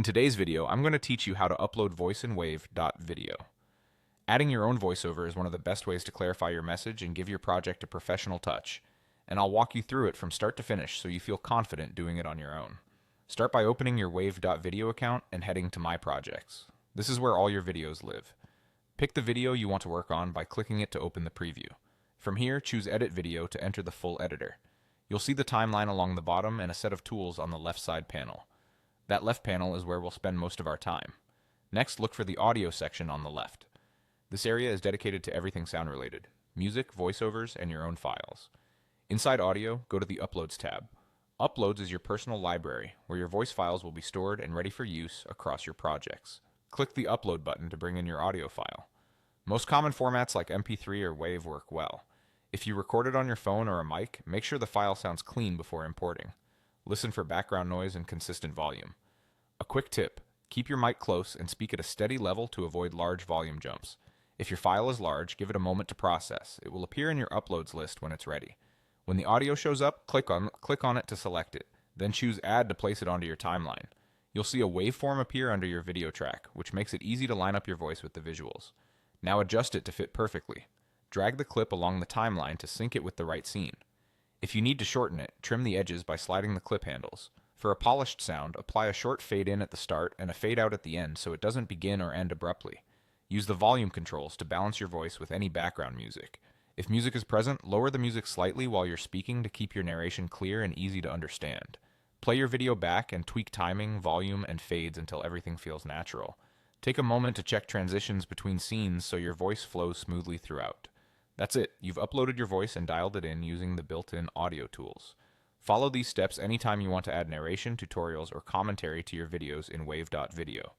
In today's video, I'm going to teach you how to upload voice in Wave.video. Adding your own voiceover is one of the best ways to clarify your message and give your project a professional touch, and I'll walk you through it from start to finish so you feel confident doing it on your own. Start by opening your Wave.video account and heading to My Projects. This is where all your videos live. Pick the video you want to work on by clicking it to open the preview. From here, choose Edit Video to enter the full editor. You'll see the timeline along the bottom and a set of tools on the left side panel. That left panel is where we'll spend most of our time. Next, look for the audio section on the left. This area is dedicated to everything sound related: music, voiceovers, and your own files. Inside audio, go to the Uploads tab. Uploads is your personal library, where your voice files will be stored and ready for use across your projects. Click the Upload button to bring in your audio file. Most common formats like MP3 or WAV work well. If you record it on your phone or a mic, make sure the file sounds clean before importing. Listen for background noise and consistent volume. A quick tip: keep your mic close and speak at a steady level to avoid large volume jumps. If your file is large, give it a moment to process. It will appear in your uploads list when it's ready. When the audio shows up, click on it to select it. Then choose Add to place it onto your timeline. You'll see a waveform appear under your video track, which makes it easy to line up your voice with the visuals. Now adjust it to fit perfectly. Drag the clip along the timeline to sync it with the right scene. If you need to shorten it, trim the edges by sliding the clip handles. For a polished sound, apply a short fade in at the start and a fade out at the end so it doesn't begin or end abruptly. Use the volume controls to balance your voice with any background music. If music is present, lower the music slightly while you're speaking to keep your narration clear and easy to understand. Play your video back and tweak timing, volume, and fades until everything feels natural. Take a moment to check transitions between scenes so your voice flows smoothly throughout. That's it. You've uploaded your voice and dialed it in using the built-in audio tools. Follow these steps anytime you want to add narration, tutorials, or commentary to your videos in Wave.video.